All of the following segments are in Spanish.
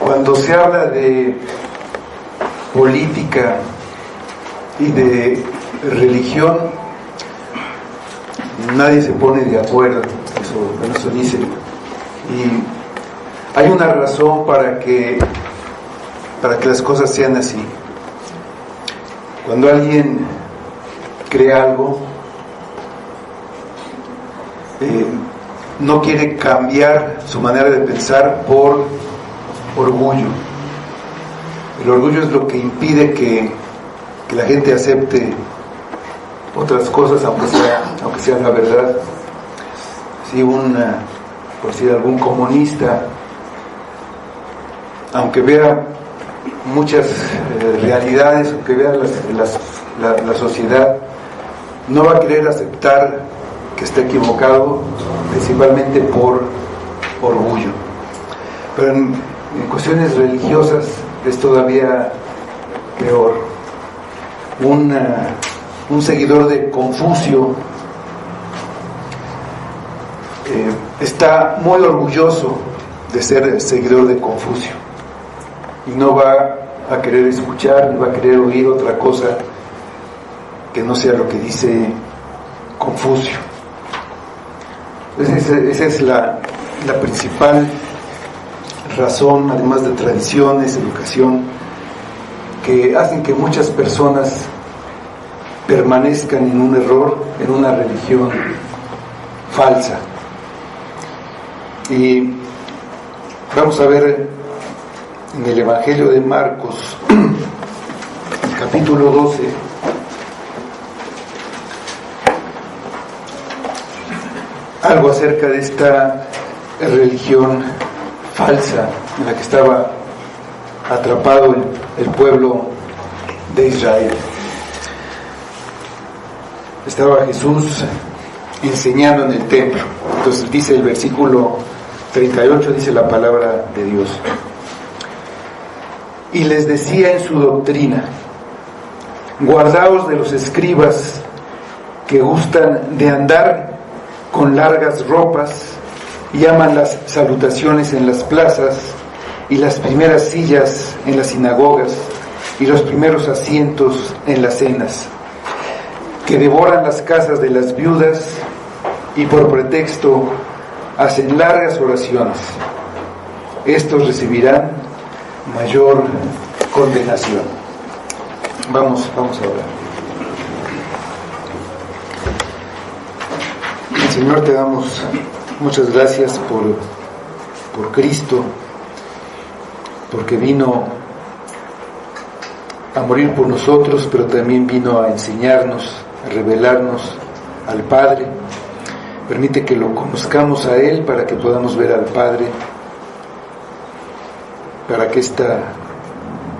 Cuando se habla de política y de religión, nadie se pone de acuerdo, eso dice. Y hay una razón para que las cosas sean así. Cuando alguien cree algo, no quiere cambiar su manera de pensar por orgullo. El orgullo es lo que impide que la gente acepte otras cosas, aunque sea la verdad. Si por decir algún comunista, aunque vea muchas realidades, aunque vea la sociedad, no va a querer aceptar que está equivocado, principalmente por orgullo. Pero en cuestiones religiosas es todavía peor. Un seguidor de Confucio está muy orgulloso de ser seguidor de Confucio y no va a querer escuchar ni va a querer oír otra cosa que no sea lo que dice Confucio. Esa es la principal razón, además de tradiciones, educación, que hacen que muchas personas permanezcan en un error, en una religión falsa. Y vamos a ver en el Evangelio de Marcos, capítulo 12, algo acerca de esta religión falsa en la que estaba atrapado el pueblo de Israel. Estaba Jesús enseñando en el templo. Entonces dice el versículo 38, dice la palabra de Dios: y les decía en su doctrina: guardaos de los escribas que gustan de andar con largas ropas y aman las salutaciones en las plazas y las primeras sillas en las sinagogas y los primeros asientos en las cenas, que devoran las casas de las viudas y por pretexto hacen largas oraciones. Estos recibirán mayor condenación. Vamos a orar. Señor, te damos muchas gracias por Cristo, porque vino a morir por nosotros, pero también vino a enseñarnos, a revelarnos al Padre. Permite que lo conozcamos a Él para que podamos ver al Padre, para que esta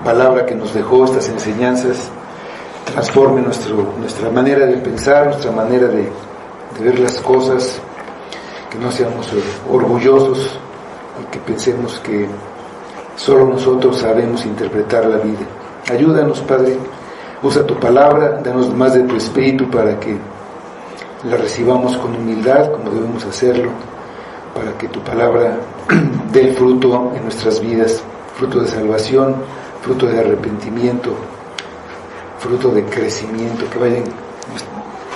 palabra que nos dejó, estas enseñanzas, transforme nuestra manera de pensar, nuestra manera de ver las cosas, que no seamos orgullosos y que pensemos que solo nosotros sabemos interpretar la vida. Ayúdanos, Padre, usa tu palabra, danos más de tu Espíritu para que la recibamos con humildad, como debemos hacerlo, para que tu palabra dé fruto en nuestras vidas, fruto de salvación, fruto de arrepentimiento, fruto de crecimiento, que vayan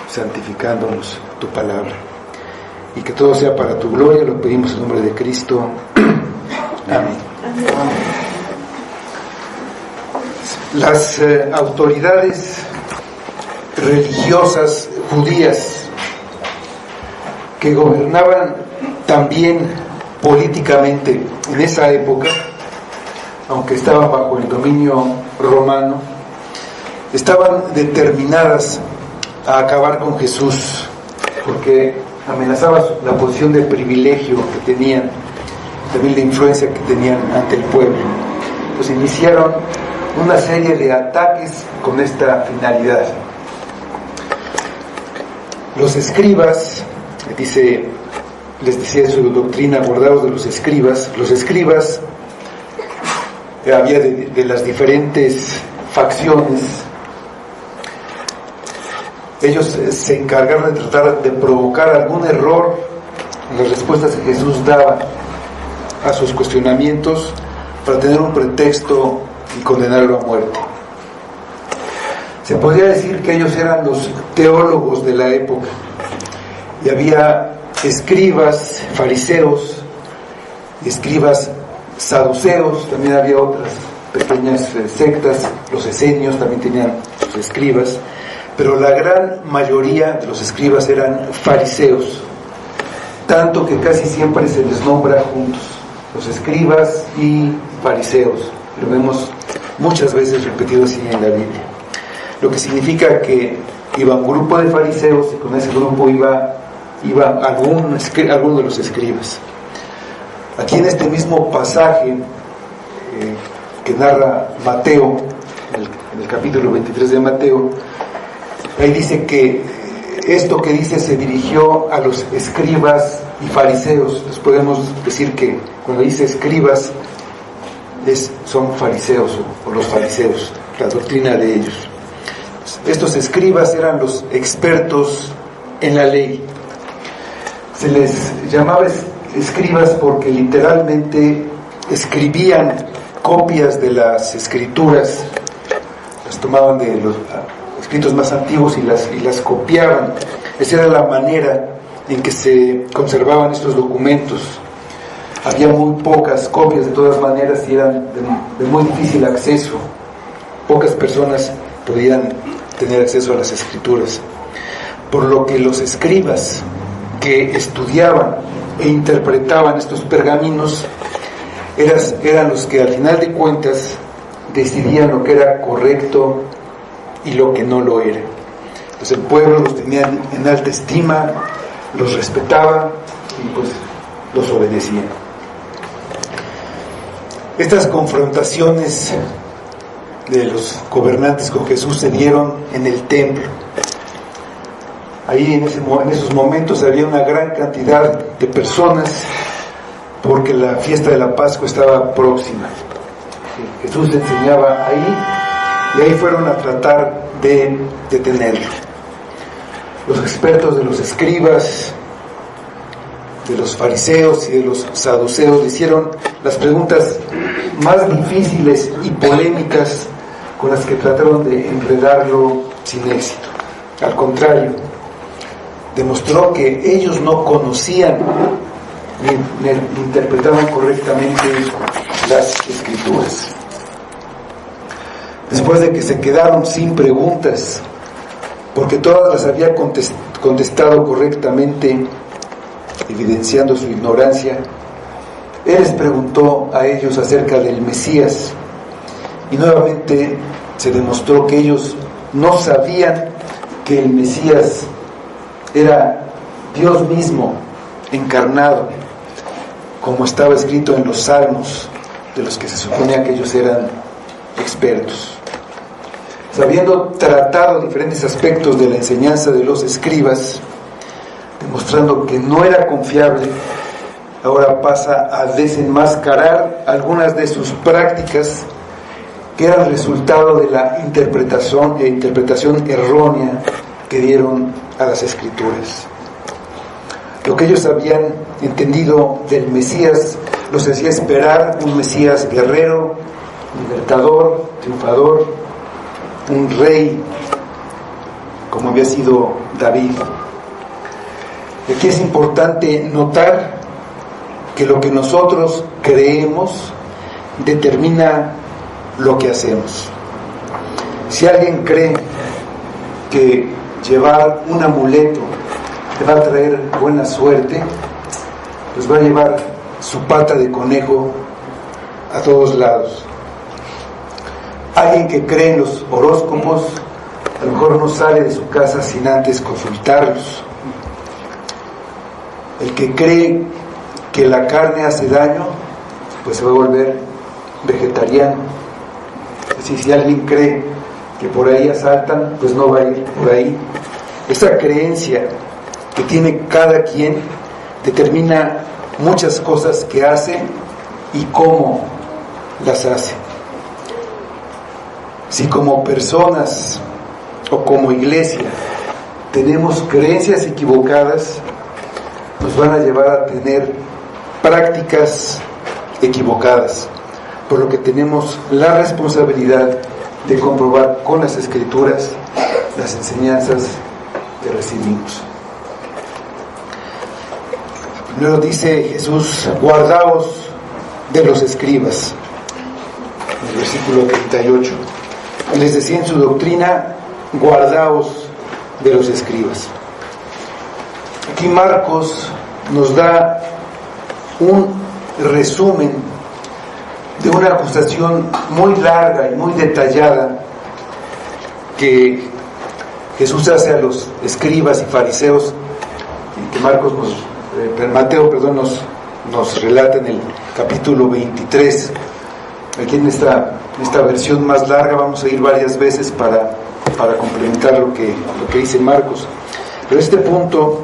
santificándonos tu palabra, y que todo sea para tu gloria. Lo pedimos en nombre de Cristo. Amén. Las autoridades religiosas judías que gobernaban también políticamente en esa época, aunque estaban bajo el dominio romano, estaban determinadas a acabar con Jesús, porque amenazaba la posición de privilegio que tenían, también la influencia que tenían ante el pueblo. Entonces iniciaron una serie de ataques con esta finalidad. Los escribas, les decía en su doctrina, guardados de los escribas. Los escribas, había de las diferentes facciones. Ellos se encargaron de tratar de provocar algún error en las respuestas que Jesús daba a sus cuestionamientos, para tener un pretexto y condenarlo a muerte. Se podría decir que ellos eran los teólogos de la época, y había escribas fariseos, escribas saduceos, también había otras pequeñas sectas, los esenios también tenían sus escribas, pero la gran mayoría de los escribas eran fariseos, tanto que casi siempre se les nombra juntos, los escribas y fariseos. Lo vemos muchas veces repetido así en la Biblia, lo que significa que iba un grupo de fariseos y con ese grupo iba alguno de los escribas. Aquí en este mismo pasaje que narra Mateo, en el capítulo 23 de Mateo, ahí dice que esto que dice se dirigió a los escribas y fariseos. Entonces podemos decir que cuando dice escribas son fariseos o los fariseos, la doctrina de ellos. Estos escribas eran los expertos en la ley. Se les llamaba escribas porque literalmente escribían copias de las escrituras, las tomaban de los escritos más antiguos y las copiaban. Esa era la manera en que se conservaban estos documentos. Había muy pocas copias de todas maneras y eran de muy difícil acceso. Pocas personas podían tener acceso a las escrituras, por lo que los escribas que estudiaban e interpretaban estos pergaminos eran los que al final de cuentas decidían lo que era correcto y lo que no lo era. Entonces el pueblo los tenía en alta estima, los respetaba y pues los obedecía. Estas confrontaciones de los gobernantes con Jesús se dieron en el templo. Ahí en esos momentos había una gran cantidad de personas porque la fiesta de la Pascua estaba próxima. Jesús enseñaba ahí y ahí fueron a tratar de detenerlo. Los expertos de los escribas, de los fariseos y de los saduceos le hicieron las preguntas más difíciles y polémicas con las que trataron de enredarlo sin éxito. Al contrario, demostró que ellos no conocían ni interpretaban correctamente las escrituras. Después de que se quedaron sin preguntas, porque todas las había contestado correctamente, evidenciando su ignorancia, Él les preguntó a ellos acerca del Mesías, y nuevamente se demostró que ellos no sabían que el Mesías era Dios mismo encarnado, como estaba escrito en los Salmos, de los que se suponía que ellos eran expertos. Habiendo tratado diferentes aspectos de la enseñanza de los escribas, demostrando que no era confiable, ahora pasa a desenmascarar algunas de sus prácticas que eran resultado de la interpretación errónea que dieron a las escrituras. Lo que ellos habían entendido del Mesías los hacía esperar un Mesías guerrero, libertador, triunfador, un rey como había sido David. Aquí es importante notar que lo que nosotros creemos determina lo que hacemos. Si alguien cree que llevar un amuleto te va a traer buena suerte, pues va a llevar su pata de conejo a todos lados. Alguien que cree en los horóscopos a lo mejor no sale de su casa sin antes consultarlos. El que cree que la carne hace daño, pues se va a volver vegetariano. Así, si alguien cree que por ahí asaltan, pues no va a ir por ahí. Esa creencia que tiene cada quien determina muchas cosas que hace y cómo las hace. Si como personas o como iglesia tenemos creencias equivocadas, nos van a llevar a tener prácticas equivocadas, por lo que tenemos la responsabilidad de comprobar con las Escrituras las enseñanzas que recibimos. Luego dice Jesús: guardaos de los escribas, en el versículo 38. Les decía en su doctrina: guardaos de los escribas. Aquí Marcos nos da un resumen de una acusación muy larga y muy detallada que Jesús hace a los escribas y fariseos, y que Mateo nos relata en el capítulo 23. Aquí en esta versión más larga vamos a ir varias veces para complementar lo que dice Marcos. Pero este punto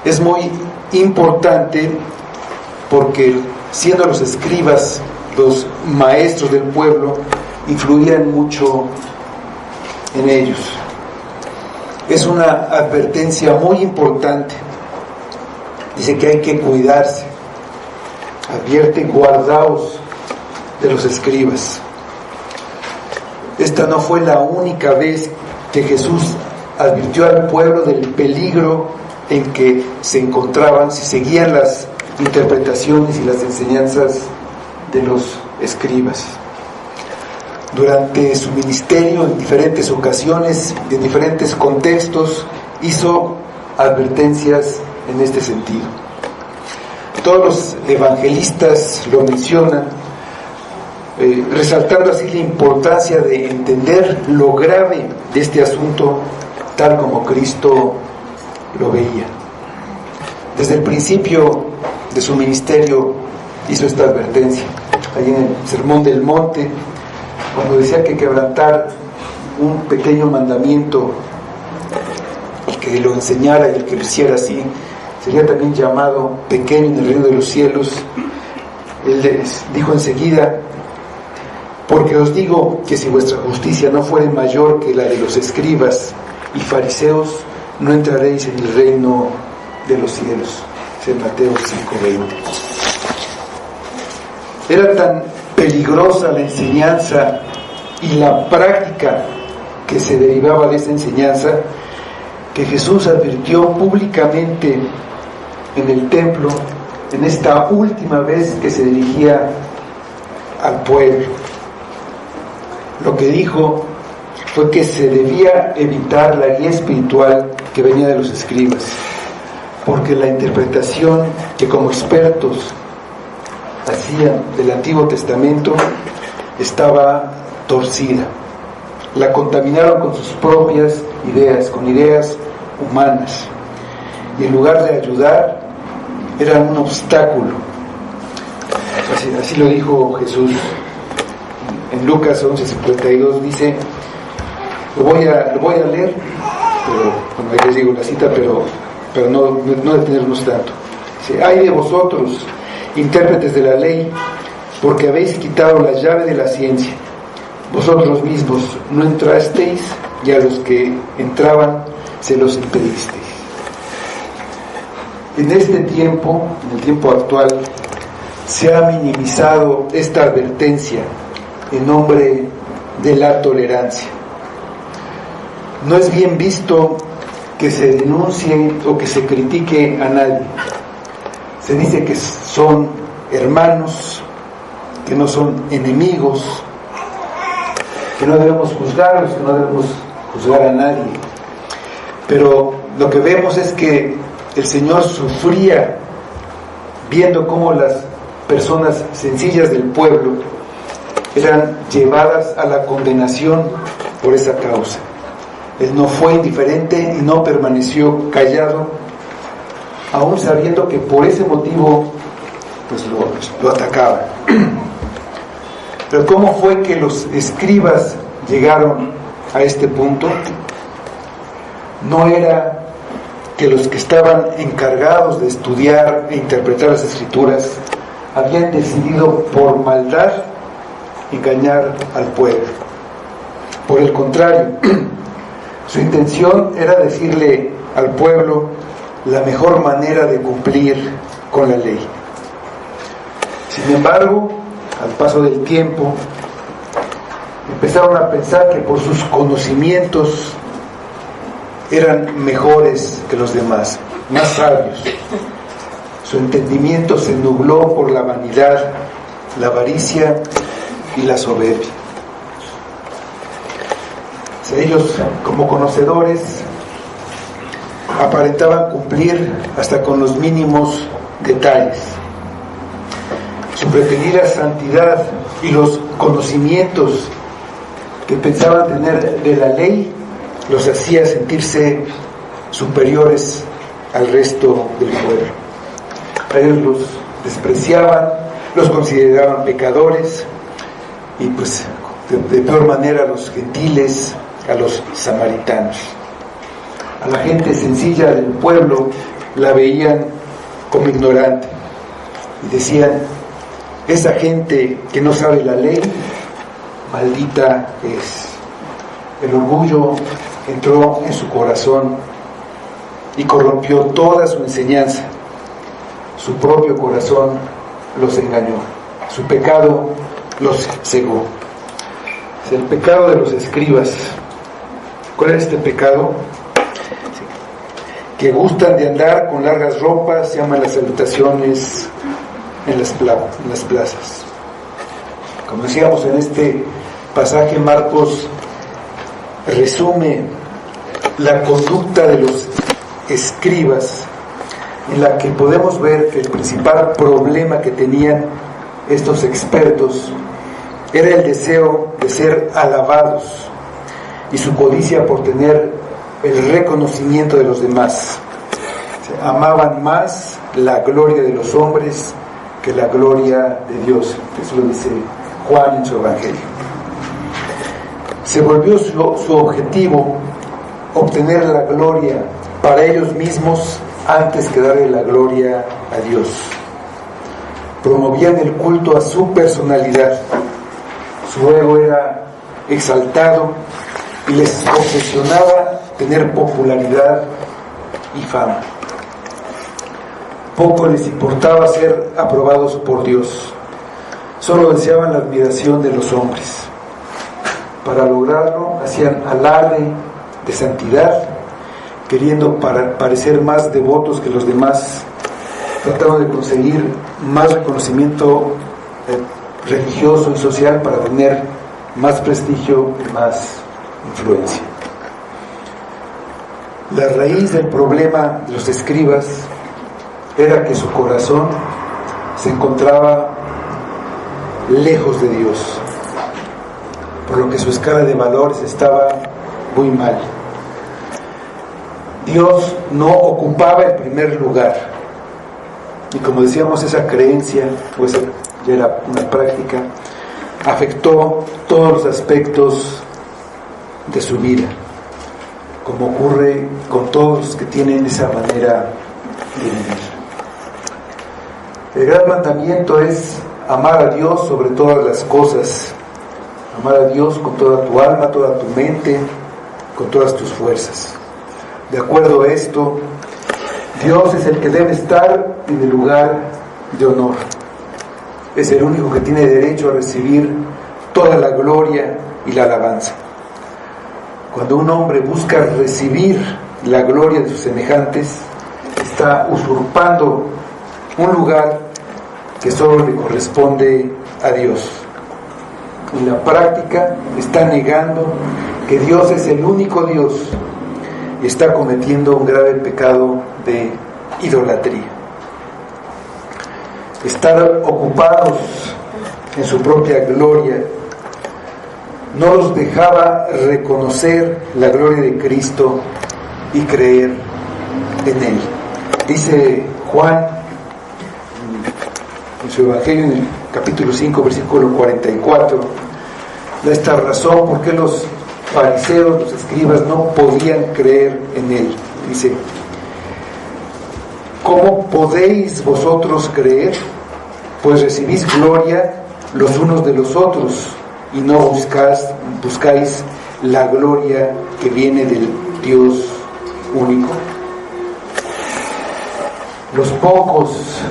es muy importante porque, siendo los escribas los maestros del pueblo, influían mucho en ellos. Es una advertencia muy importante. Dice que hay que cuidarse. Advierte: guardaos de los escribas. Esta no fue la única vez que Jesús advirtió al pueblo del peligro en que se encontraban si seguían las interpretaciones y las enseñanzas de los escribas. Durante su ministerio, en diferentes ocasiones, en diferentes contextos, hizo advertencias en este sentido. Todos los evangelistas lo mencionan, resaltando así la importancia de entender lo grave de este asunto, tal como Cristo lo veía. Desde el principio de su ministerio hizo esta advertencia. Ahí en el Sermón del Monte, cuando decía que quebrantar un pequeño mandamiento, el que lo enseñara y el que lo hiciera así, sería también llamado pequeño en el reino de los cielos. Él les dijo enseguida: porque os digo que si vuestra justicia no fuere mayor que la de los escribas y fariseos, no entraréis en el reino de los cielos. Es Mateo 5:20. Era tan peligrosa la enseñanza y la práctica que se derivaba de esa enseñanza, que Jesús advirtió públicamente en el templo, en esta última vez que se dirigía al pueblo. Lo que dijo fue que se debía evitar la guía espiritual que venía de los escribas, porque la interpretación que como expertos hacían del Antiguo Testamento estaba torcida. La contaminaron con sus propias ideas, con ideas humanas, y en lugar de ayudar, eran un obstáculo. Así lo dijo Jesús en Lucas 11:52. Dice, lo voy a leer, pero bueno, ahí les digo la cita, pero no detenernos tanto. Dice: ay de vosotros, intérpretes de la ley, porque habéis quitado la llave de la ciencia. Vosotros mismos no entrasteis, y a los que entraban se los impedisteis. En este tiempo, en el tiempo actual, se ha minimizado esta advertencia en nombre de la tolerancia. No es bien visto que se denuncie o que se critique a nadie. Se dice que son hermanos, que no son enemigos, que no debemos juzgarlos, que no debemos juzgar a nadie. Pero lo que vemos es que el Señor sufría viendo cómo las personas sencillas del pueblo eran llevadas a la condenación por esa causa. Él no fue indiferente y no permaneció callado, aún sabiendo que por ese motivo pues lo atacaban. Pero ¿cómo fue que los escribas llegaron a este punto? No era que los que estaban encargados de estudiar e interpretar las Escrituras habían decidido por maldad engañar al pueblo. Por el contrario, su intención era decirle al pueblo la mejor manera de cumplir con la ley. Sin embargo, al paso del tiempo, empezaron a pensar que por sus conocimientos eran mejores que los demás, más sabios. Su entendimiento se nubló por la vanidad, la avaricia y la soberbia. Ellos, como conocedores, aparentaban cumplir hasta con los mínimos detalles. Su pretendida santidad y los conocimientos que pensaban tener de la ley los hacía sentirse superiores al resto del pueblo. A ellos los despreciaban, los consideraban pecadores y pues de peor manera a los gentiles, a los samaritanos. A la gente sencilla del pueblo la veían como ignorante y decían: esa gente que no sabe la ley, maldita es. El orgullo entró en su corazón y corrompió toda su enseñanza. Su propio corazón los engañó, su pecado los cegó. Es el pecado de los escribas. ¿Cuál es este pecado? Que gustan de andar con largas ropas, llaman las salutaciones en las plazas. Como decíamos en este pasaje, Marcos resume la conducta de los escribas, en la que podemos ver que el principal problema que tenían estos expertos era el deseo de ser alabados y su codicia por tener el reconocimiento de los demás. Amaban más la gloria de los hombres que la gloria de Dios. Eso lo dice Juan en su Evangelio. Se volvió su objetivo obtener la gloria para ellos mismos antes que darle la gloria a Dios. Promovían el culto a su personalidad. Su ego era exaltado y les obsesionaba tener popularidad y fama. Poco les importaba ser aprobados por Dios. Solo deseaban la admiración de los hombres. Para lograrlo, hacían alarde de santidad, queriendo parecer más devotos que los demás. Trataban de conseguir más reconocimiento religioso y social para tener más prestigio y más influencia. La raíz del problema de los escribas era que su corazón se encontraba lejos de Dios, por lo que su escala de valores estaba muy mal. Dios no ocupaba el primer lugar, y como decíamos, esa creencia, pues ya era una práctica, afectó todos los aspectos de su vida, como ocurre con todos los que tienen esa manera de vivir. El gran mandamiento es amar a Dios sobre todas las cosas, amar a Dios con toda tu alma, toda tu mente, con todas tus fuerzas. De acuerdo a esto, Dios es el que debe estar en el lugar de honor. Es el único que tiene derecho a recibir toda la gloria y la alabanza. Cuando un hombre busca recibir la gloria de sus semejantes, está usurpando un lugar que solo le corresponde a Dios. En la práctica está negando que Dios es el único Dios y está cometiendo un grave pecado de idolatría. Estar ocupados en su propia gloria no los dejaba reconocer la gloria de Cristo y creer en Él. Dice Juan en su Evangelio, en el capítulo 5, versículo 44, da esta razón por qué los fariseos, los escribas, no podían creer en Él. Dice: ¿cómo podéis vosotros creer? Pues recibís gloria los unos de los otros y no buscáis la gloria que viene del Dios único. Los pocos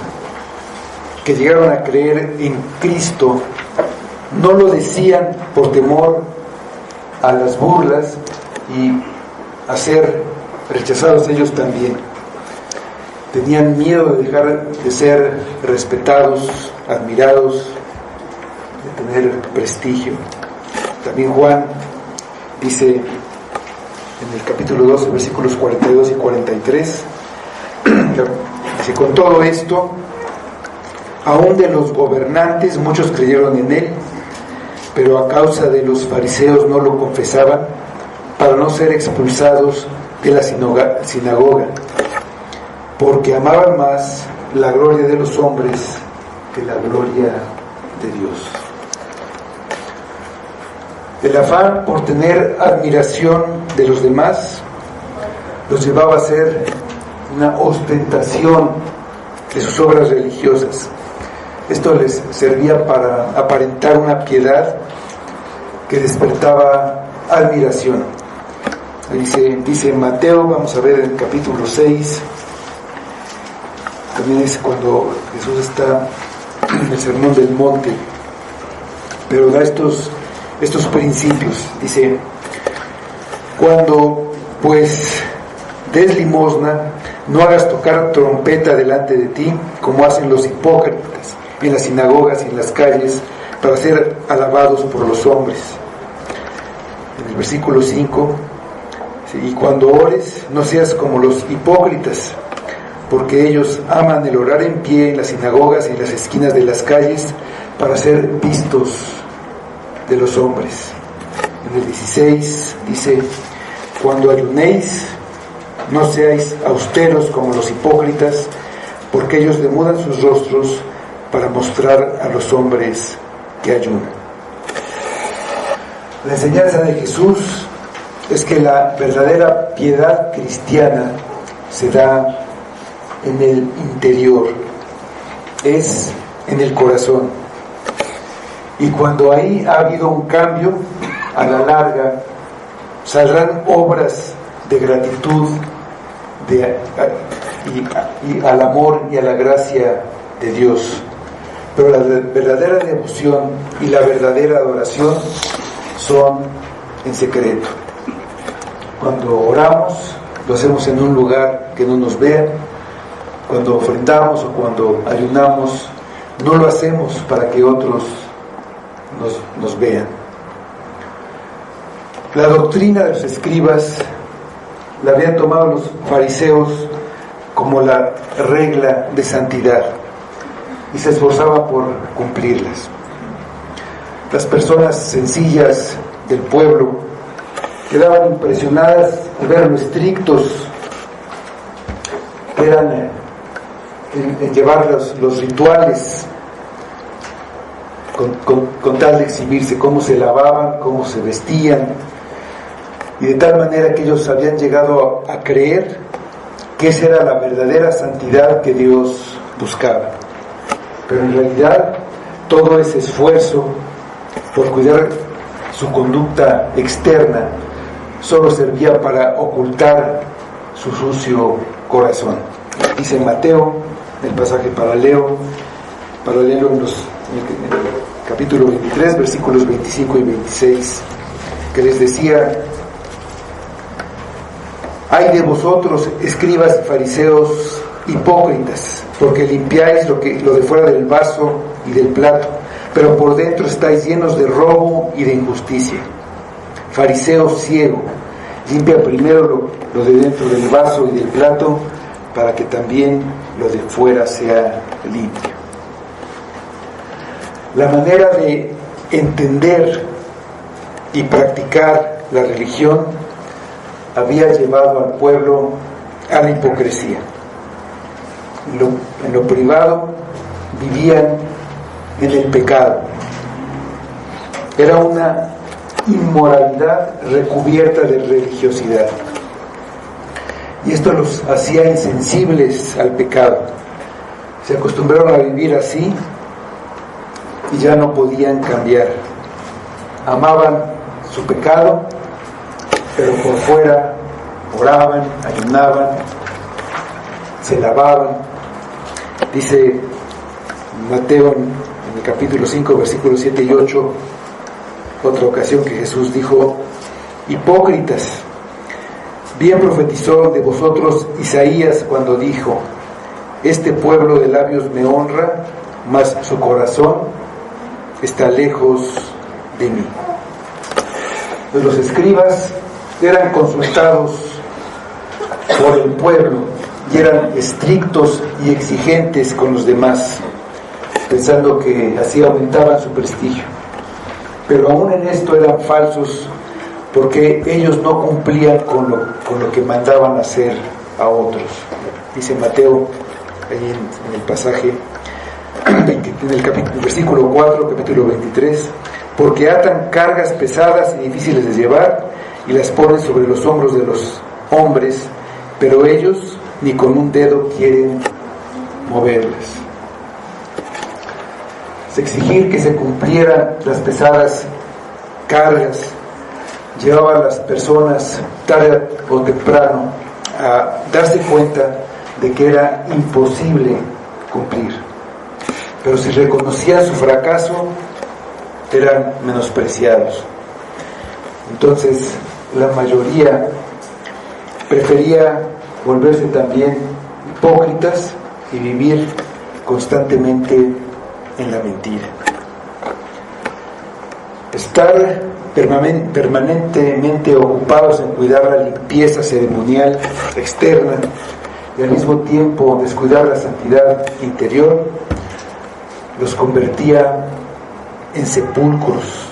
que llegaron a creer en Cristo no lo decían por temor a las burlas y a ser rechazados ellos también. Tenían miedo de dejar de ser respetados, admirados, de tener prestigio. También Juan dice en el capítulo 12, versículos 42 y 43, dice: con todo esto, aún de los gobernantes muchos creyeron en él, pero a causa de los fariseos no lo confesaban, para no ser expulsados de la sinagoga, porque amaban más la gloria de los hombres que la gloria de Dios. El afán por tener admiración de los demás los llevaba a hacer una ostentación de sus obras religiosas. Esto les servía para aparentar una piedad que despertaba admiración. Dice Mateo, vamos a ver en el capítulo 6, también es cuando Jesús está en el Sermón del Monte, pero da estos principios. Dice: cuando pues des limosna, no hagas tocar trompeta delante de ti, como hacen los hipócritas en las sinagogas y en las calles, para ser alabados por los hombres. En el versículo 5, y cuando ores, no seas como los hipócritas, porque ellos aman el orar en pie en las sinagogas y en las esquinas de las calles, para ser vistos de los hombres. En el 16 dice: cuando ayunéis, no seáis austeros como los hipócritas, porque ellos demudan sus rostros para mostrar a los hombres que ayunan. La enseñanza de Jesús es que la verdadera piedad cristiana se da en el interior, es en el corazón. Y cuando ahí ha habido un cambio, a la larga saldrán obras de gratitud y al amor y a la gracia de Dios. Pero la verdadera devoción y la verdadera adoración son en secreto. Cuando oramos, lo hacemos en un lugar que no nos vean. Cuando ofrendamos o cuando ayunamos, no lo hacemos para que otros nos vean. La doctrina de los escribas la habían tomado los fariseos como la regla de santidad y se esforzaban por cumplirlas. Las personas sencillas del pueblo quedaban impresionadas al ver lo estrictos que eran en llevar los rituales con tal de exhibirse, cómo se lavaban, cómo se vestían, y de tal manera que ellos habían llegado a creer que esa era la verdadera santidad que Dios buscaba. Pero en realidad todo ese esfuerzo por cuidar su conducta externa solo servía para ocultar su sucio corazón. Dice Mateo, el pasaje paralelo en el capítulo 23, versículos 25 y 26, que les decía: ay de vosotros, escribas y fariseos hipócritas, porque limpiáis lo de fuera del vaso y del plato, pero por dentro estáis llenos de robo y de injusticia. Fariseo ciego, limpia primero lo de dentro del vaso y del plato, para que también lo de fuera sea limpio. La manera de entender y practicar la religión había llevado al pueblo a la hipocresía. En lo privado vivían en el pecado. Era una inmoralidad recubierta de religiosidad. Y esto los hacía insensibles al pecado. Se acostumbraron a vivir así y ya no podían cambiar. Amaban su pecado, pero por fuera oraban, ayunaban, se lavaban. Dice Mateo en el capítulo 5, versículos 7 y 8, otra ocasión que Jesús dijo: hipócritas, bien profetizó de vosotros Isaías cuando dijo: este pueblo de labios me honra, mas su corazón está lejos de mí. Pues los escribas eran consultados por el pueblo y eran estrictos y exigentes con los demás, pensando que así aumentaban su prestigio. Pero aún en esto eran falsos, porque ellos no cumplían con lo que mandaban hacer a otros. Dice Mateo, ahí en el pasaje, en el versículo 4, capítulo 23, porque atan cargas pesadas y difíciles de llevar y las ponen sobre los hombros de los hombres, pero ellos ni con un dedo quieren moverlas. Es exigir que se cumplieran las pesadas cargas llevaba a las personas tarde o temprano a darse cuenta de que era imposible cumplir. Pero si reconocían su fracaso, eran menospreciados. Entonces, la mayoría prefería volverse también hipócritas y vivir constantemente en la mentira. Estar permanentemente ocupados en cuidar la limpieza ceremonial externa y al mismo tiempo descuidar la santidad interior los convertía en sepulcros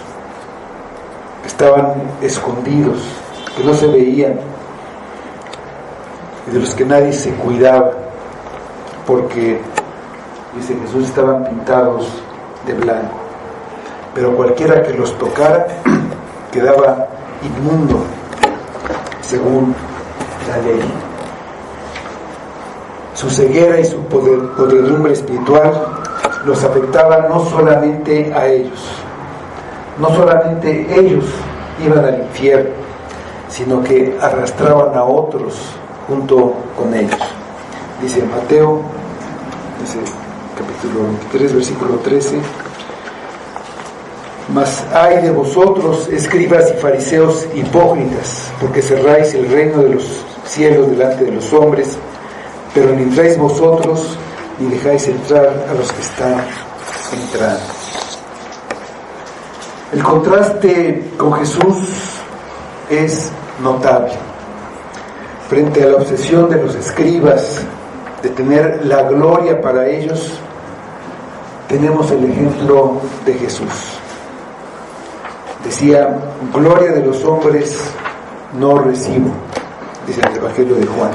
que estaban escondidos, que no se veían y de los que nadie se cuidaba, porque, dice Jesús, estaban pintados de blanco, pero cualquiera que los tocara quedaba inmundo según la ley. Su ceguera y su podredumbre espiritual los afectaba no solamente a ellos, no solamente ellos iban al infierno, sino que arrastraban a otros junto con ellos. Dice Mateo, dice capítulo 23, versículo 13: mas ay de vosotros, escribas y fariseos hipócritas, porque cerráis el reino de los cielos delante de los hombres, pero ni entráis vosotros, ni dejáis entrar a los que están entrando. El contraste con Jesús es notable. Frente a la obsesión de los escribas de tener la gloria para ellos, tenemos el ejemplo de Jesús. Decía: gloria de los hombres no recibo, dice el Evangelio de Juan.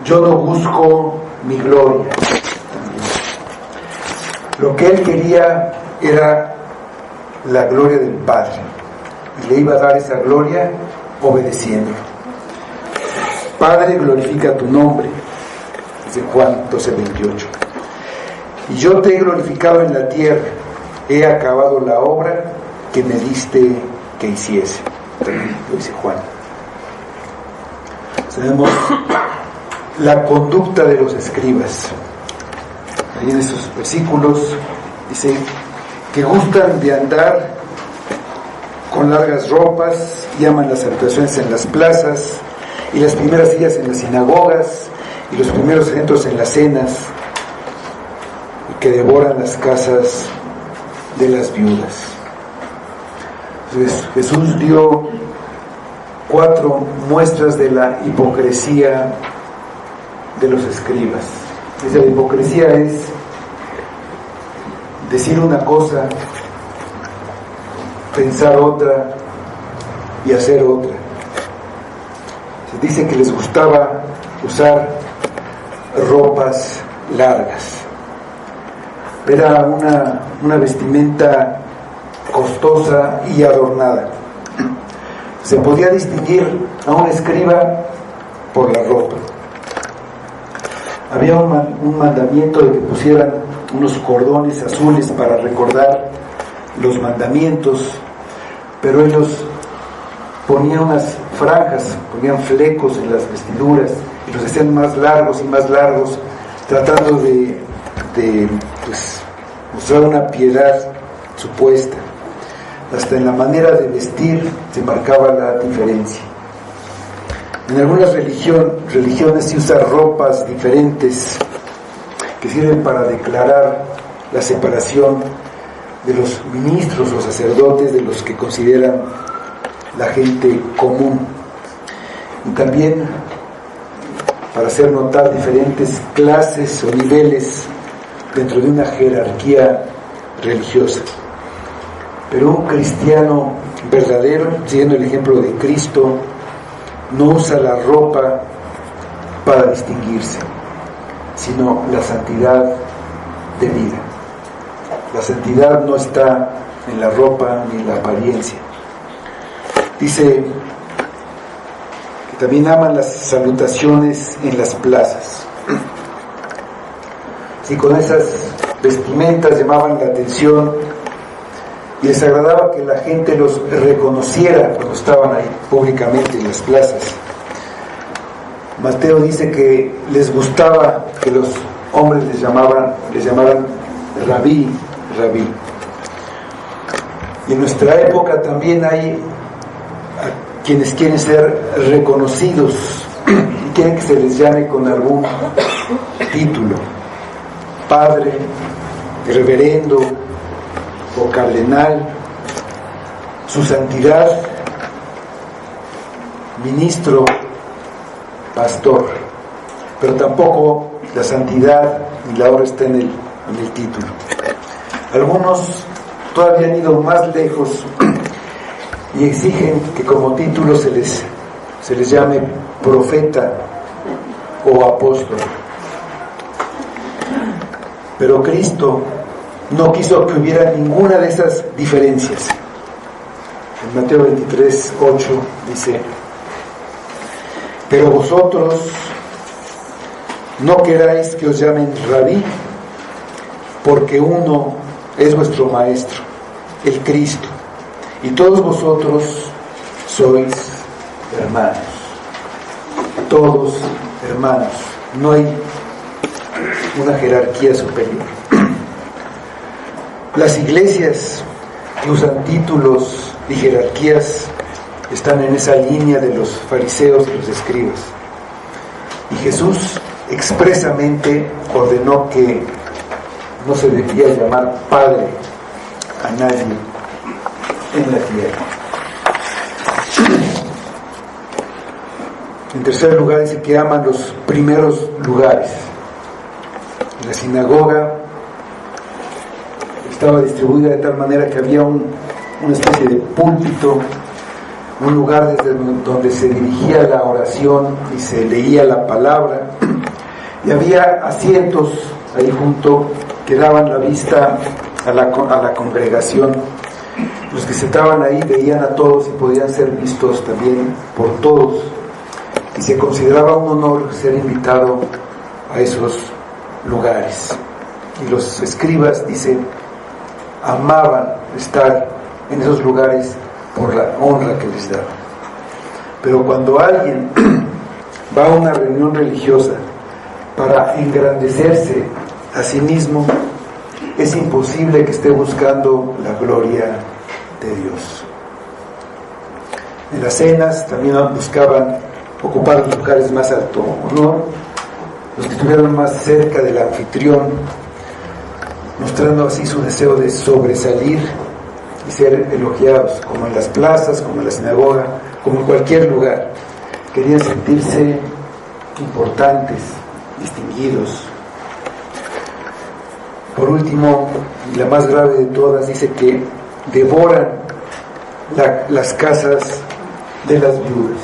Yo no busco mi gloria. Lo que él quería era la gloria del Padre, y le iba a dar esa gloria obedeciéndolo. Padre, glorifica tu nombre, dice Juan 12:28. Y yo te he glorificado en la tierra, he acabado la obra que me diste que hiciese. También lo dice Juan. Tenemos la conducta de los escribas. Ahí en esos versículos dice que gustan de andar con largas ropas y aman las salutaciones en las plazas y las primeras sillas en las sinagogas y los primeros asientos en las cenas, y que devoran las casas de las viudas. Entonces, Jesús dio 4 muestras de la hipocresía de los escribas. Dice: la hipocresía es decir una cosa, pensar otra y hacer otra. Se dice que les gustaba usar ropas largas. Era una vestimenta costosa y adornada. Se podía distinguir a un escriba por la ropa. Había un mandamiento de que pusieran unos cordones azules para recordar los mandamientos, pero ellos ponían unas franjas, ponían flecos en las vestiduras y los hacían más largos y más largos, tratando de mostraba una piedad supuesta. Hasta en la manera de vestir se marcaba la diferencia. En algunas religiones se usan ropas diferentes que sirven para declarar la separación de los ministros o sacerdotes de los que consideran la gente común, y también para hacer notar diferentes clases o niveles dentro de una jerarquía religiosa. Pero un cristiano verdadero, siguiendo el ejemplo de Cristo, no usa la ropa para distinguirse, sino la santidad de vida. La santidad no está en la ropa ni en la apariencia. Dice que también aman las salutaciones en las plazas. Si con esas vestimentas llamaban la atención y les agradaba que la gente los reconociera cuando estaban ahí públicamente en las plazas. Mateo dice que les gustaba que los hombres les llamaran rabí, rabí. Y en nuestra época también hay a quienes quieren ser reconocidos y quieren que se les llame con algún título: padre, reverendo o cardenal, su santidad, ministro, pastor. Pero tampoco la santidad ni la obra está en el título. Algunos todavía han ido más lejos y exigen que como título se les llame profeta o apóstol. Pero Cristo no quiso que hubiera ninguna de esas diferencias. En Mateo 23, 8 dice: pero vosotros no queráis que os llamen rabí, porque uno es vuestro maestro, el Cristo, y todos vosotros sois hermanos. Todos hermanos. No hay una jerarquía superior. Las iglesias que usan títulos y jerarquías están en esa línea de los fariseos y los escribas. Y Jesús expresamente ordenó que no se debía llamar padre a nadie en la tierra. En tercer lugar, dice que aman los primeros lugares. La sinagoga estaba distribuida de tal manera que había una especie de púlpito, un lugar desde donde se dirigía la oración y se leía la palabra, y había asientos ahí junto que daban la vista a la congregación. Los que se estaban ahí veían a todos y podían ser vistos también por todos, y se consideraba un honor ser invitado a esos lugares. Y los escribas, dicen, amaban estar en esos lugares por la honra que les daban. Pero cuando alguien va a una reunión religiosa para engrandecerse a sí mismo, es imposible que esté buscando la gloria de Dios. En las cenas también buscaban ocupar los lugares más alto honor, los que estuvieran más cerca del anfitrión, mostrando así su deseo de sobresalir y ser elogiados, como en las plazas, como en la sinagoga, como en cualquier lugar. Querían sentirse importantes, distinguidos. Por último, y la más grave de todas, dice que devoran las casas de las viudas.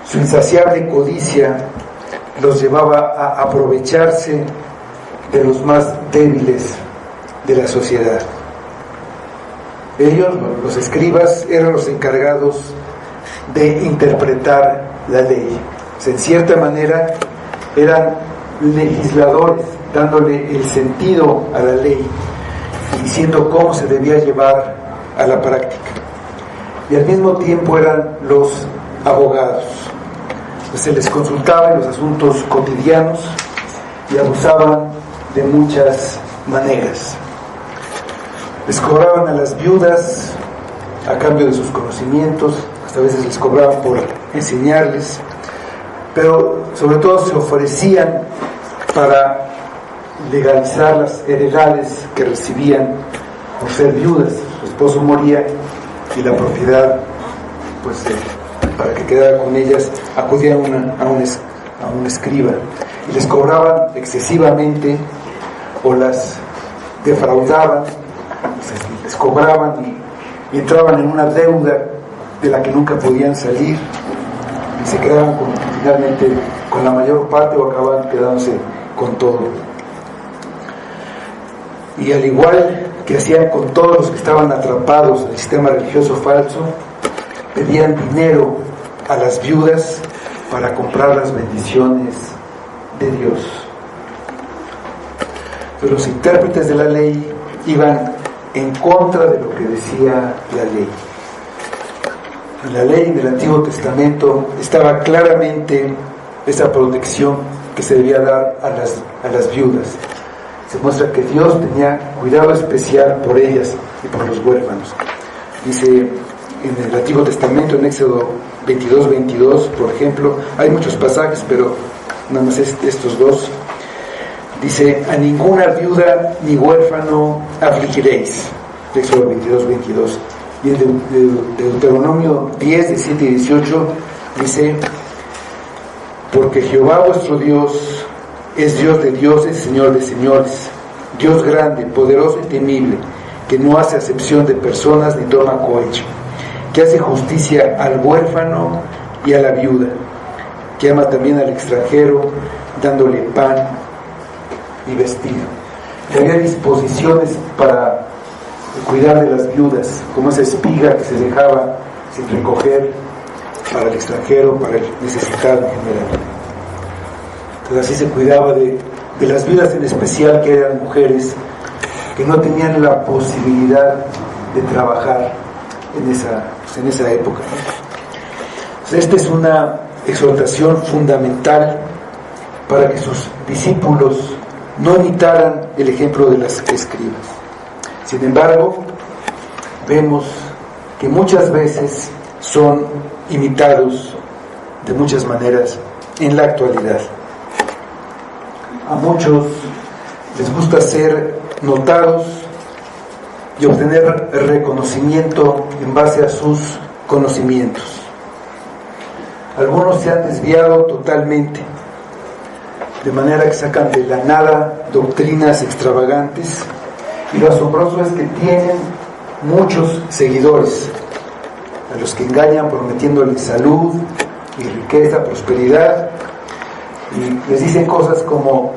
Su insaciable codicia los llevaba a aprovecharse de los más débiles de la sociedad. Ellos, los escribas, eran los encargados de interpretar la ley. O sea, en cierta manera eran legisladores, dándole el sentido a la ley y diciendo cómo se debía llevar a la práctica. Y al mismo tiempo eran los abogados. Se les consultaba en los asuntos cotidianos y abusaban de muchas maneras. Les cobraban a las viudas a cambio de sus conocimientos, hasta a veces les cobraban por enseñarles, pero sobre todo se ofrecían para legalizar las heredades que recibían por ser viudas. Su esposo moría y la propiedad, pues para que quedara con ellas, acudían a un escriba y les cobraban excesivamente o las defraudaban, les cobraban y entraban en una deuda de la que nunca podían salir y se quedaban finalmente con la mayor parte o acababan quedándose con todo. Y al igual que hacían con todos los que estaban atrapados en el sistema religioso falso, pedían dinero a las viudas para comprar las bendiciones de Dios. Pero los intérpretes de la ley iban en contra de lo que decía la ley. En la ley del Antiguo Testamento estaba claramente esa protección que se debía dar a las viudas. Se muestra que Dios tenía cuidado especial por ellas y por los huérfanos. Dice en el Antiguo Testamento, en Éxodo 22:22, por ejemplo, hay muchos pasajes, pero nada más estos dos. Dice: a ninguna viuda ni huérfano afligiréis. Éxodo 22:22. Y en Deuteronomio 10:17 y 18 dice: porque Jehová vuestro Dios es Dios de dioses, Señor de señores, Dios grande, poderoso y temible, que no hace acepción de personas ni toma cohecho, que hace justicia al huérfano y a la viuda, que ama también al extranjero, dándole pan y vestido. Y había disposiciones para cuidar de las viudas, como esa espiga que se dejaba sin recoger para el extranjero, para el necesitado en general. Entonces así se cuidaba de las viudas, en especial que eran mujeres que no tenían la posibilidad de trabajar en esa época. Entonces, esta es una exhortación fundamental para que sus discípulos no imitaran el ejemplo de las escribas. Sin embargo, vemos que muchas veces son imitados de muchas maneras en la actualidad. A muchos les gusta ser notados y obtener reconocimiento en base a sus conocimientos. Algunos se han desviado totalmente, de manera que sacan de la nada doctrinas extravagantes, y lo asombroso es que tienen muchos seguidores, a los que engañan prometiéndoles salud y riqueza, prosperidad, y les dicen cosas como: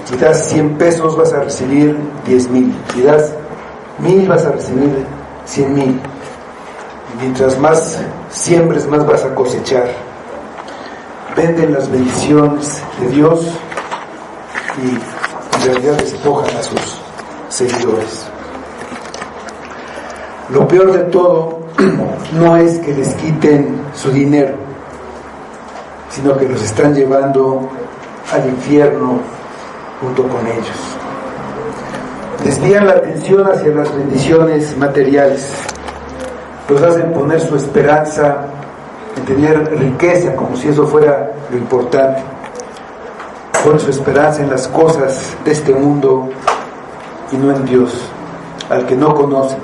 si das 100 pesos vas a recibir 10,000, si das 1,000 vas a recibir 100,000, y mientras más siembres más vas a cosechar. Venden las bendiciones de Dios y en realidad despojan a sus seguidores. Lo peor de todo no es que les quiten su dinero, sino que los están llevando al infierno junto con ellos. Desvían la atención hacia las bendiciones materiales, los hacen poner su esperanza en tener riqueza, como si eso fuera lo importante. Ponen su esperanza en las cosas de este mundo y no en Dios, al que no conocen.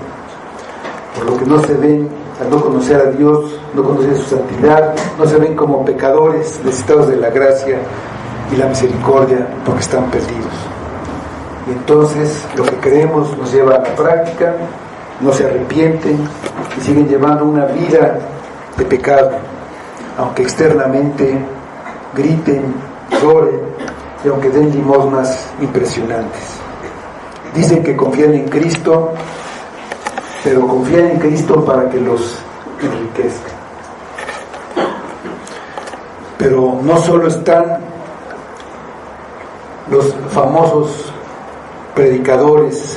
Por lo que no se ven, al no conocer a Dios, no conocer su santidad, no se ven como pecadores necesitados de la gracia y la misericordia, porque están perdidos. Y entonces lo que creemos nos lleva a la práctica, no se arrepienten y siguen llevando una vida de pecado, aunque externamente griten, lloren y aunque den limosnas impresionantes. Dicen que confían en Cristo, pero confían en Cristo para que los enriquezca. Pero no solo están los famosos predicadores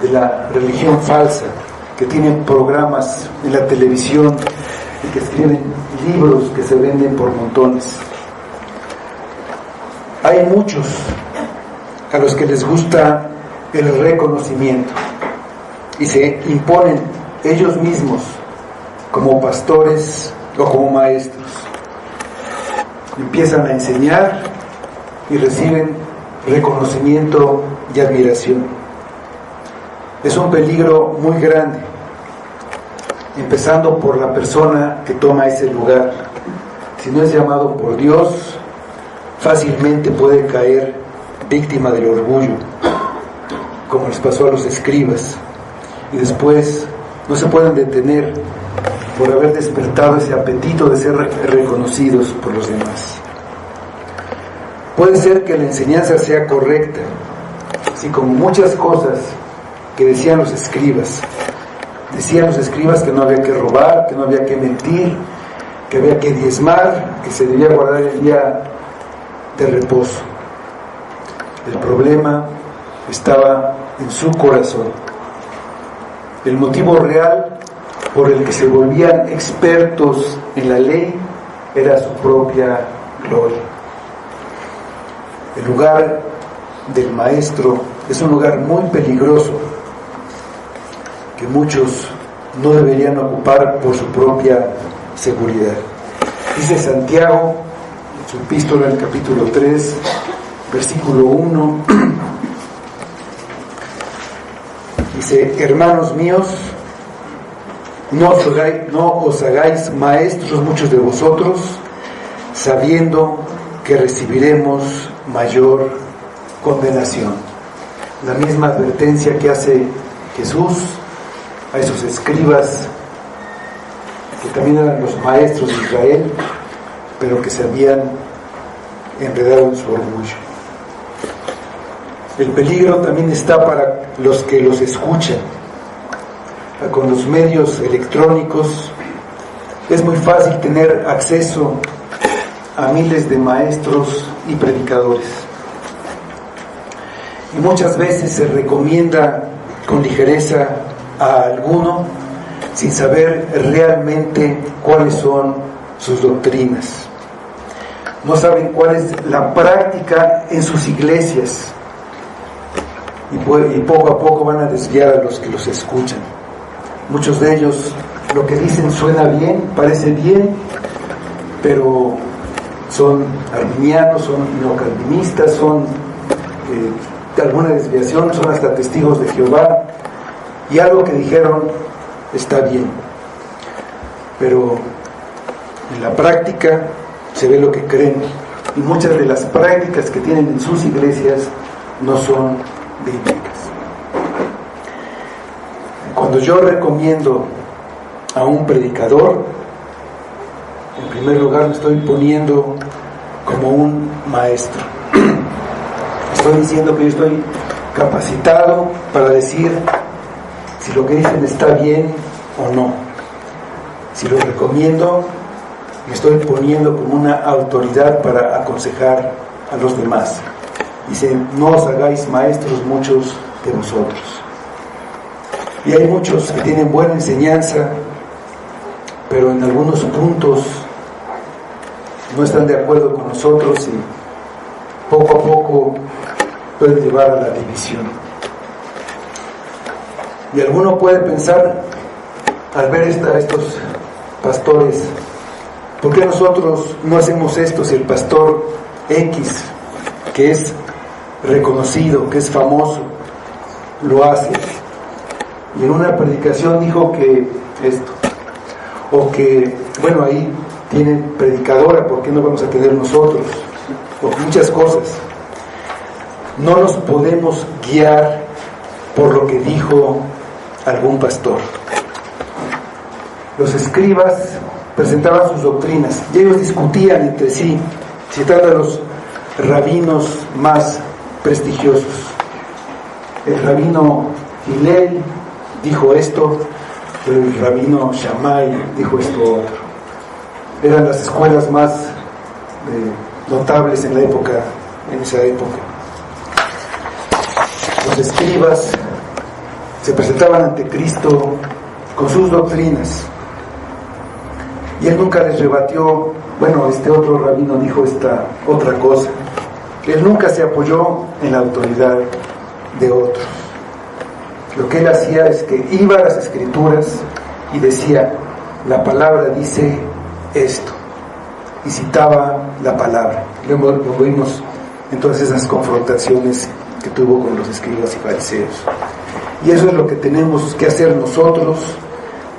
de la religión falsa, que tienen programas en la televisión y que escriben libros que se venden por montones. Hay muchos a los que les gusta el reconocimiento y se imponen ellos mismos como pastores o como maestros. Empiezan a enseñar y reciben reconocimiento y admiración. Es un peligro muy grande, empezando por la persona que toma ese lugar. Si no es llamado por Dios, fácilmente puede caer víctima del orgullo, como les pasó a los escribas, y después no se pueden detener por haber despertado ese apetito de ser reconocidos por los demás. Puede ser que la enseñanza sea correcta, así como muchas cosas que decían los escribas. Decían los escribas que no había que robar, que no había que mentir, que había que diezmar, que se debía guardar el día de reposo. El problema estaba en su corazón. El motivo real por el que se volvían expertos en la ley era su propia gloria. El lugar del maestro es un lugar muy peligroso que muchos no deberían ocupar por su propia seguridad. Dice Santiago en su epístola, en el capítulo 3, versículo 1, dice: hermanos míos, no os hagáis maestros muchos de vosotros, sabiendo que recibiremos mayor condenación. La misma advertencia que hace Jesús a esos escribas que también eran los maestros de Israel, pero que se habían enredado en su orgullo. El peligro también está para los que los escuchan. Con los medios electrónicos es muy fácil tener acceso a miles de maestros y predicadores, y muchas veces se recomienda con ligereza a alguno sin saber realmente cuáles son sus doctrinas. No saben cuál es la práctica en sus iglesias, y poco a poco van a desviar a los que los escuchan. Muchos de ellos, lo que dicen suena bien, parece bien, pero son arminianos, son neocalvinistas, son de alguna desviación, son hasta testigos de Jehová, y algo que dijeron está bien, pero en la práctica se ve lo que creen, y muchas de las prácticas que tienen en sus iglesias no son bíblicas. Cuando yo recomiendo a un predicador, en primer lugar me estoy poniendo como un maestro. Estoy diciendo que yo estoy capacitado para decir si lo que dicen está bien o no. Si lo recomiendo, me estoy poniendo como una autoridad para aconsejar a los demás. Dice: no os hagáis maestros muchos de vosotros. Y hay muchos que tienen buena enseñanza, pero en algunos puntos no están de acuerdo con nosotros, y poco a poco pueden llevar a la división. Y alguno puede pensar, al ver a estos pastores, ¿por qué nosotros no hacemos esto si el pastor X, que es reconocido, que es famoso, lo hace? Y en una predicación dijo que esto, o que, bueno, ahí tienen predicadora, ¿por qué no vamos a tener nosotros? O muchas cosas. No nos podemos guiar por lo que dijo algún pastor. Los escribas presentaban sus doctrinas y ellos discutían entre sí, citando a los rabinos más prestigiosos. El rabino Hillel dijo esto, el rabino Shammai dijo esto otro. Eran las escuelas más notables en esa época. Los escribas se presentaban ante Cristo con sus doctrinas, y él nunca les rebatió, bueno, este otro rabino dijo esta otra cosa, Él nunca se apoyó en la autoridad de otros. Lo que él hacía es que iba a las Escrituras y decía, la palabra dice esto, y citaba la palabra. Lo vimos en todas esas confrontaciones que tuvo con los escribas y fariseos. Y eso es lo que tenemos que hacer nosotros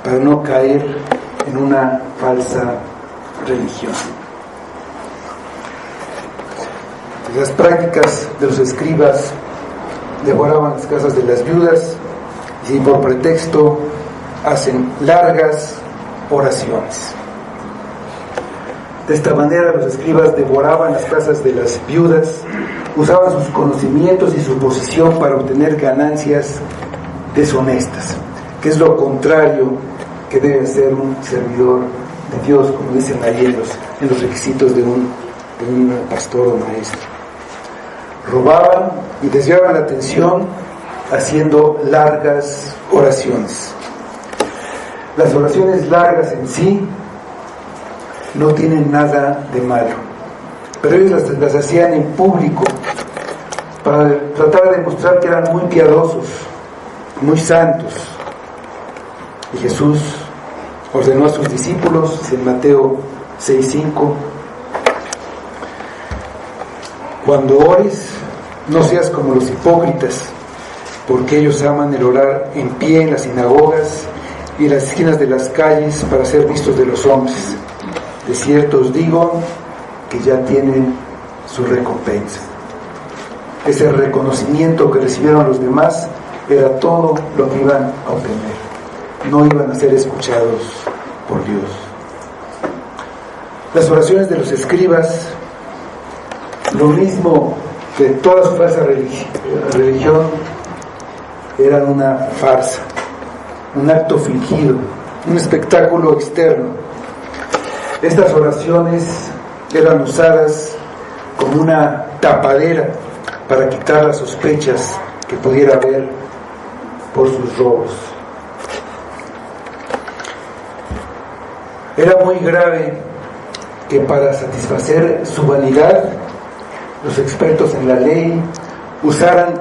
para no caer en una falsa religión. Las prácticas de los escribas devoraban las casas de las viudas y por pretexto hacen largas oraciones. De esta manera los escribas devoraban las casas de las viudas, usaban sus conocimientos y su posición para obtener ganancias deshonestas, que es lo contrario que debe ser un servidor de Dios, como dicen ahí en los requisitos de un pastor o maestro. Robaban y desviaban la atención haciendo largas oraciones. Las oraciones largas en sí no tienen nada de malo, pero ellos las hacían en público para tratar de demostrar que eran muy piadosos, muy santos. Y Jesús ordenó a sus discípulos en Mateo 6:5: cuando ores, no seas como los hipócritas, porque ellos aman el orar en pie en las sinagogas y en las esquinas de las calles para ser vistos de los hombres. De cierto os digo que ya tienen su recompensa. Ese reconocimiento que recibieron los demás era todo lo que iban a obtener. No iban a ser escuchados por Dios. Las oraciones de los escribas, lo mismo que toda su falsa religión, eran una farsa, un acto fingido, un espectáculo externo. Estas oraciones eran usadas como una tapadera para quitar las sospechas que pudiera haber por sus robos. Era muy grave que para satisfacer su vanidad, los expertos en la ley usaran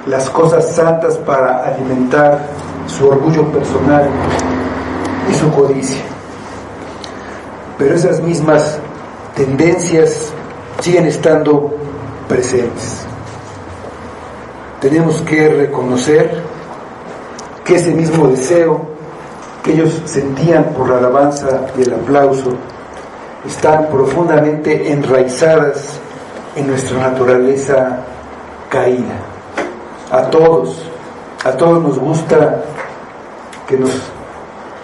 las cosas santas para alimentar su orgullo personal y su codicia. Pero esas mismas tendencias siguen estando presentes. Tenemos que reconocer que ese mismo deseo que ellos sentían por la alabanza y el aplauso están profundamente enraizadas en nuestra naturaleza caída. A todos nos gusta que nos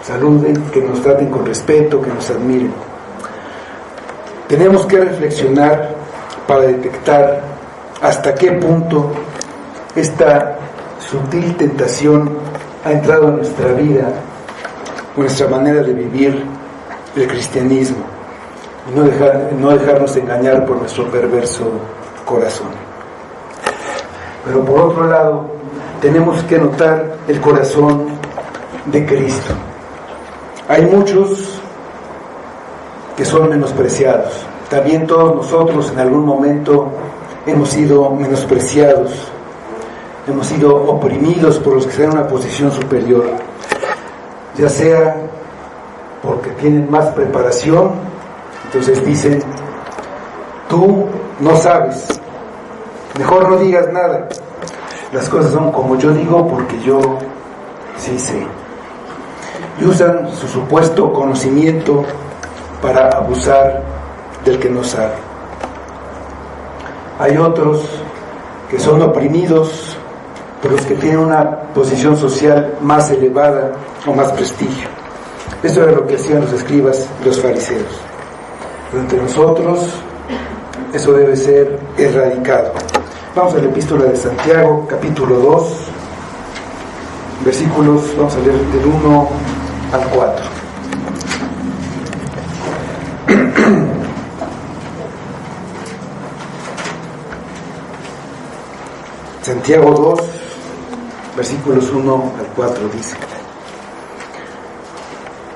saluden, que nos traten con respeto, que nos admiren. Tenemos que reflexionar para detectar hasta qué punto esta sutil tentación ha entrado en nuestra vida, nuestra manera de vivir el cristianismo, y no dejarnos engañar por nuestro perverso corazón. Pero por otro lado, tenemos que notar el corazón de Cristo. Hay muchos que son menospreciados. También todos nosotros en algún momento hemos sido menospreciados, hemos sido oprimidos por los que están en una posición superior, ya sea porque tienen más preparación, entonces dicen: tú no sabes, mejor no digas nada, las cosas son como yo digo porque yo sí sé. Y usan su supuesto conocimiento para abusar del que no sabe. Hay otros que son oprimidos por los que tienen una posición social más elevada o más prestigio. Eso era lo que hacían los escribas y los fariseos. Pero entre nosotros eso debe ser erradicado. Vamos a la epístola de Santiago, capítulo 2, versículos, vamos a leer del 1 al 4. Santiago 2, versículos 1 al 4 dice: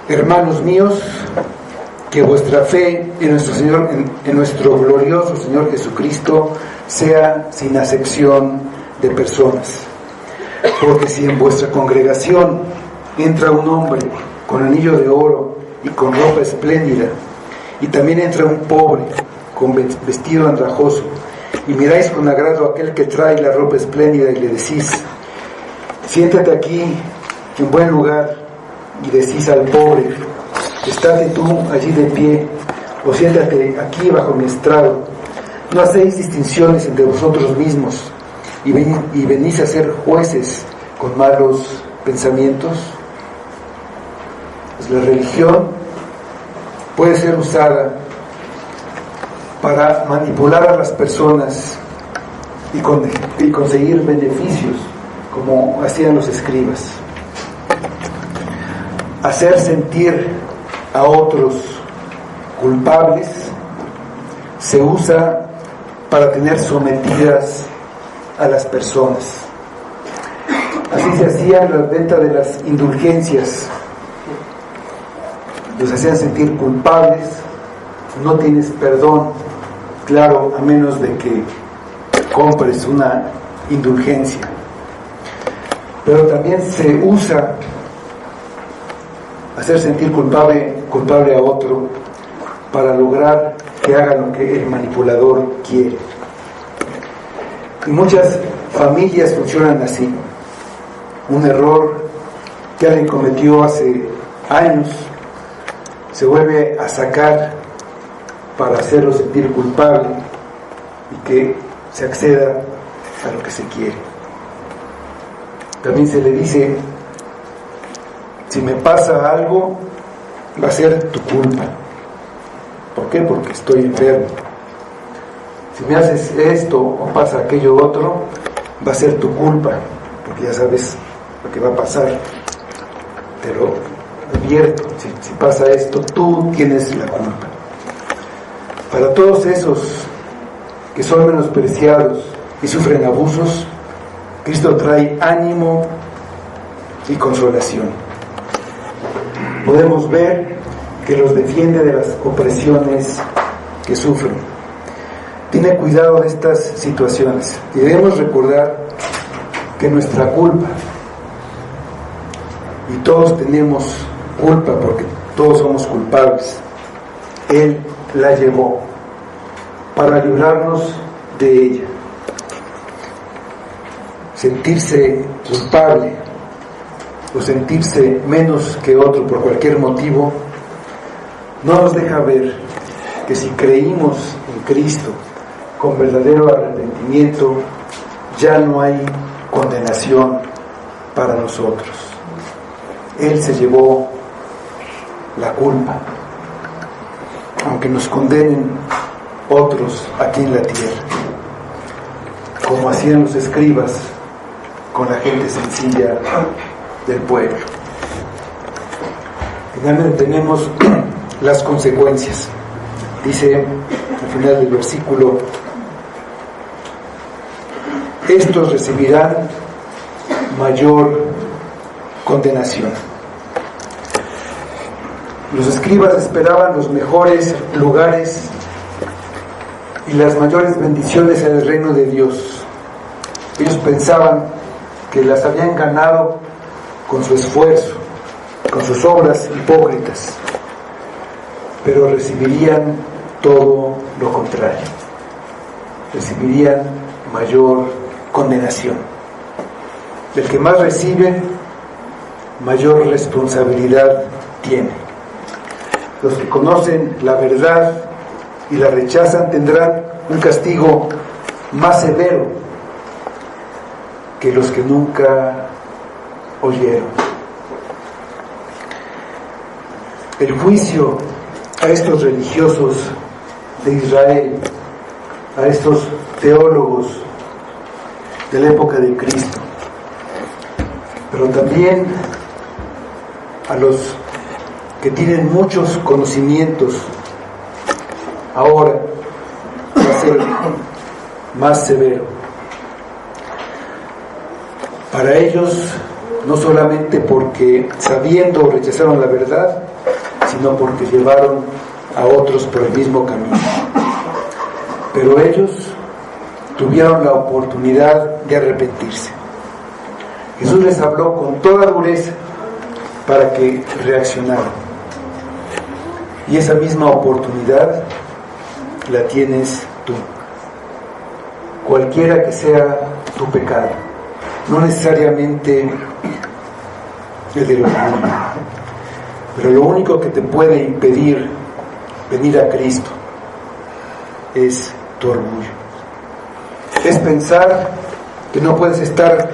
hermanos míos, que vuestra fe en nuestro Señor, en nuestro glorioso Señor Jesucristo, sea sin acepción de personas. Porque si en vuestra congregación entra un hombre con anillo de oro y con ropa espléndida, y también entra un pobre con vestido andrajoso, y miráis con agrado a aquel que trae la ropa espléndida y le decís: siéntate aquí en buen lugar, y decís al pobre: estate tú allí de pie, o siéntate aquí bajo mi estrado, ¿no hacéis distinciones entre vosotros mismos y venís a ser jueces con malos pensamientos? Pues la religión puede ser usada para manipular a las personas y conseguir beneficios, como hacían los escribas. Hacer sentir a otros culpables se usa para tener sometidas a las personas. Así se hacía la venta de las indulgencias. Los hacían sentir culpables, no tienes perdón, claro, a menos de que compres una indulgencia. Pero también se usa hacer sentir culpable a otro para lograr que haga lo que el manipulador quiere. Y muchas familias funcionan así. Un error que alguien cometió hace años se vuelve a sacar para hacerlo sentir culpable y que se acceda a lo que se quiere. También se le dice: si me pasa algo, va a ser tu culpa. ¿Por qué? Porque estoy enfermo. Si me haces esto o pasa aquello otro, va a ser tu culpa, porque ya sabes lo que va a pasar. Te lo advierto, si pasa esto, tú tienes la culpa. Para todos esos que son menospreciados y sufren abusos, Cristo trae ánimo y consolación. Podemos ver que los defiende de las opresiones que sufren. Tiene cuidado de estas situaciones y debemos recordar que nuestra culpa, y todos tenemos culpa porque todos somos culpables, Él la llevó para librarnos de ella. Sentirse culpable o sentirse menos que otro por cualquier motivo no nos deja ver que si creímos en Cristo con verdadero arrepentimiento, ya no hay condenación para nosotros. Él se llevó la culpa, aunque nos condenen otros aquí en la tierra, como hacían los escribas con la gente sencilla del pueblo. Finalmente tenemos las consecuencias. Dice al final del versículo: estos recibirán mayor condenación. Los escribas esperaban los mejores lugares y las mayores bendiciones en el reino de Dios. Ellos pensaban que las habían ganado con su esfuerzo, con sus obras hipócritas, pero recibirían todo lo contrario. Recibirían mayor condenación. El que más recibe, mayor responsabilidad tiene. Los que conocen la verdad y la rechazan tendrán un castigo más severo que los que nunca oyeron. El juicio a estos religiosos de Israel, a estos teólogos de la época de Cristo, pero también a los que tienen muchos conocimientos, ahora va a ser más severo. Para ellos, no solamente porque sabiendo rechazaron la verdad, sino porque llevaron a otros por el mismo camino. Pero ellos tuvieron la oportunidad de arrepentirse. Jesús les habló con toda dureza para que reaccionaran. Y esa misma oportunidad la tienes tú. Cualquiera que sea tu pecado, no necesariamente el del orgullo, pero lo único que te puede impedir venir a Cristo es tu orgullo. Es pensar que no puedes estar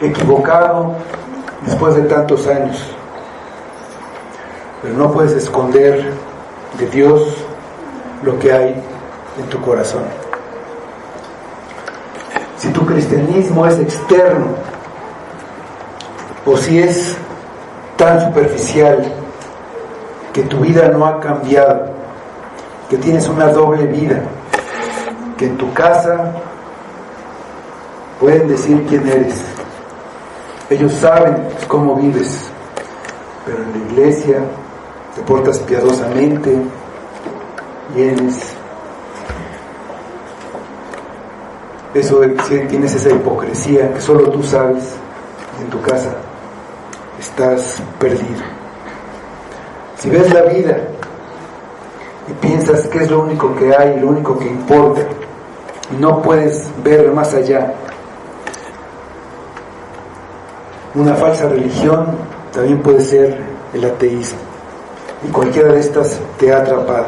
equivocado después de tantos años, pero no puedes esconder de Dios lo que hay en tu corazón. Si tu cristianismo es externo o si es tan superficial que tu vida no ha cambiado, que tienes una doble vida, que en tu casa pueden decir quién eres, ellos saben cómo vives, pero en la iglesia te portas piadosamente, vienes. Eso si tienes esa hipocresía que solo tú sabes, en tu casa estás perdido. Si ves la vida y piensas que es lo único que hay, lo único que importa, y no puedes ver más allá, una falsa religión también puede ser el ateísmo, y cualquiera de estas te ha atrapado.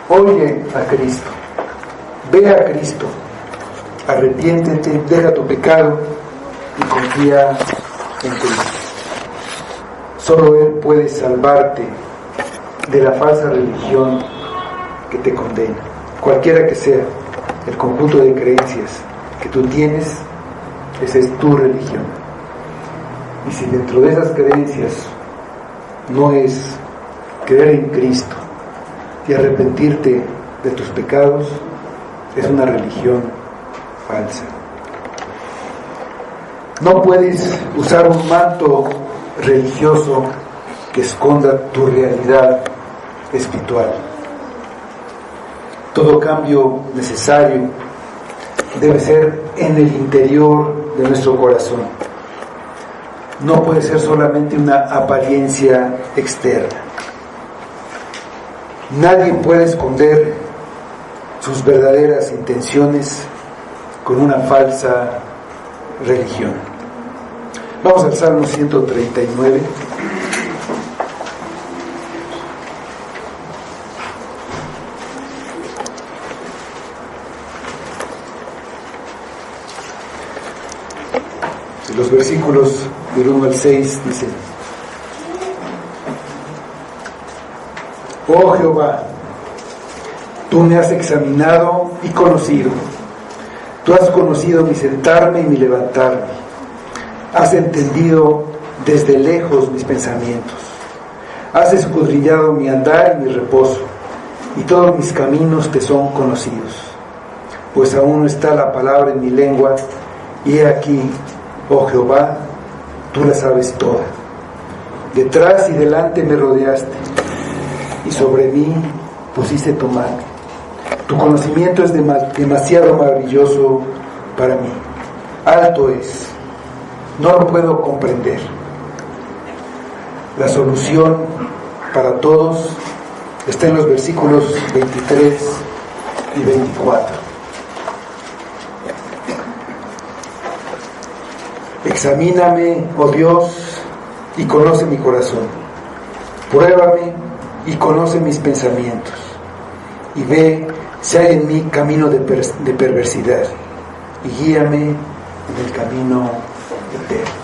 Oye a Cristo, ve a Cristo, arrepiéntete, deja tu pecado y confía en Cristo. Solo Él puede salvarte de la falsa religión que te condena, cualquiera que sea el conjunto de creencias que tú tienes. Esa es tu religión. Y si dentro de esas creencias no es creer en Cristo y arrepentirte de tus pecados, es una religión falsa. No puedes usar un manto religioso que esconda tu realidad espiritual. Todo cambio necesario debe ser en el interior de nuestro corazón. No puede ser solamente una apariencia externa. Nadie puede esconder sus verdaderas intenciones con una falsa religión. Vamos al Salmo 139. Los versículos del 1 al 6 dicen: Oh Jehová, tú me has examinado y conocido. Tú has conocido mi sentarme y mi levantarme. Has entendido desde lejos mis pensamientos. Has escudriñado mi andar y mi reposo, y todos mis caminos te son conocidos. Pues aún no está la palabra en mi lengua, y he aquí, oh Jehová, tú la sabes toda. Detrás y delante me rodeaste, y sobre mí pusiste tu mano. Tu conocimiento es demasiado maravilloso para mí. Alto es, no lo puedo comprender. La solución para todos está en los versículos 23 y 24. Examíname, oh Dios, y conoce mi corazón. Pruébame y conoce mis pensamientos. Y ve si hay en mí camino de perversidad. Y guíame en el camino eterno.